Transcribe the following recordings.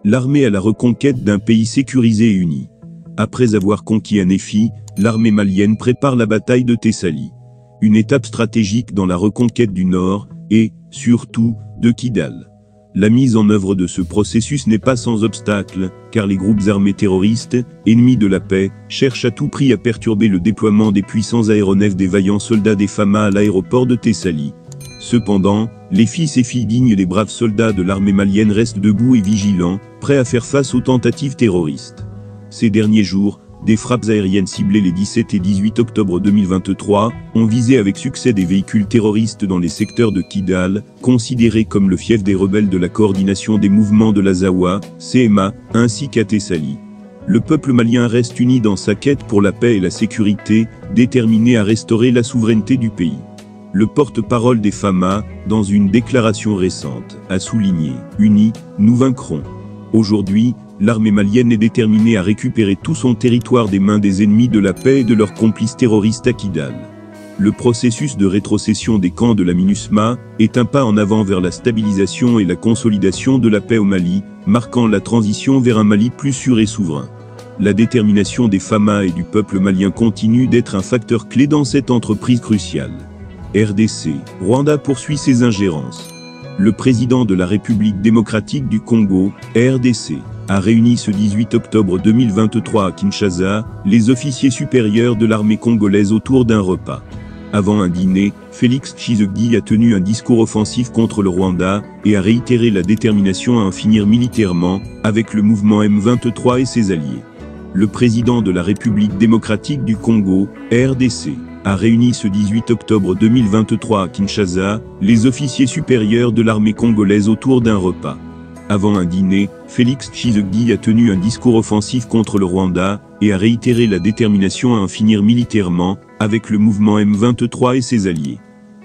L'armée à la reconquête d'un pays sécurisé et uni. Après avoir conquis Anéfi, l'armée malienne prépare la bataille de Thessalie. Une étape stratégique dans la reconquête du Nord, et, surtout, de Kidal. La mise en œuvre de ce processus n'est pas sans obstacle, car les groupes armés terroristes, ennemis de la paix, cherchent à tout prix à perturber le déploiement des puissants aéronefs des vaillants soldats des FAMA à l'aéroport de Thessalie. Cependant, les fils et filles dignes des braves soldats de l'armée malienne restent debout et vigilants, prêts à faire face aux tentatives terroristes. Ces derniers jours, des frappes aériennes ciblées les 17 et 18 octobre 2023 ont visé avec succès des véhicules terroristes dans les secteurs de Kidal, considérés comme le fief des rebelles de la coordination des mouvements de la Zawa, CMA, ainsi qu'à Thessalie. Le peuple malien reste uni dans sa quête pour la paix et la sécurité, déterminé à restaurer la souveraineté du pays. Le porte-parole des FAMA, dans une déclaration récente, a souligné « Unis, nous vaincrons ». Aujourd'hui, l'armée malienne est déterminée à récupérer tout son territoire des mains des ennemis de la paix et de leurs complices terroristes à Kidal. Le processus de rétrocession des camps de la MINUSMA est un pas en avant vers la stabilisation et la consolidation de la paix au Mali, marquant la transition vers un Mali plus sûr et souverain. La détermination des FAMA et du peuple malien continue d'être un facteur clé dans cette entreprise cruciale. RDC, Rwanda poursuit ses ingérences. Le président de la République démocratique du Congo, RDC, a réuni ce 18 octobre 2023 à Kinshasa, les officiers supérieurs de l'armée congolaise autour d'un repas. Avant un dîner, Félix Tshisekedi a tenu un discours offensif contre le Rwanda, et a réitéré la détermination à en finir militairement, avec le mouvement M23 et ses alliés. Le président de la République démocratique du Congo, RDC, a réuni ce 18 octobre 2023 à Kinshasa, les officiers supérieurs de l'armée congolaise autour d'un repas. Avant un dîner, Félix Tshisekedi a tenu un discours offensif contre le Rwanda, et a réitéré la détermination à en finir militairement, avec le mouvement M23 et ses alliés.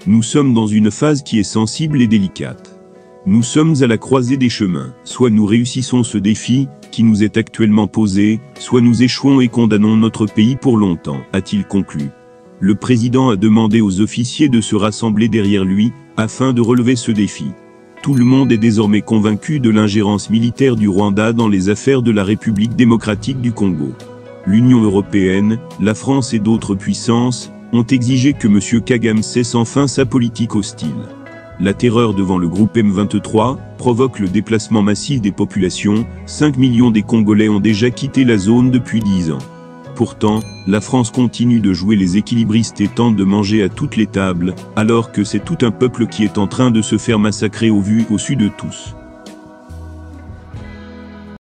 Nous sommes dans une phase qui est sensible et délicate. Nous sommes à la croisée des chemins, soit nous réussissons ce défi, qui nous est actuellement posé, soit nous échouons et condamnons notre pays pour longtemps, a-t-il conclu. Le président a demandé aux officiers de se rassembler derrière lui, afin de relever ce défi. Tout le monde est désormais convaincu de l'ingérence militaire du Rwanda dans les affaires de la République démocratique du Congo. L'Union européenne, la France et d'autres puissances, ont exigé que M. Kagame cesse enfin sa politique hostile. La terreur devant le groupe M23 provoque le déplacement massif des populations, 5 millions des Congolais ont déjà quitté la zone depuis 10 ans. Pourtant, la France continue de jouer les équilibristes et tente de manger à toutes les tables, alors que c'est tout un peuple qui est en train de se faire massacrer au vu et au su de tous.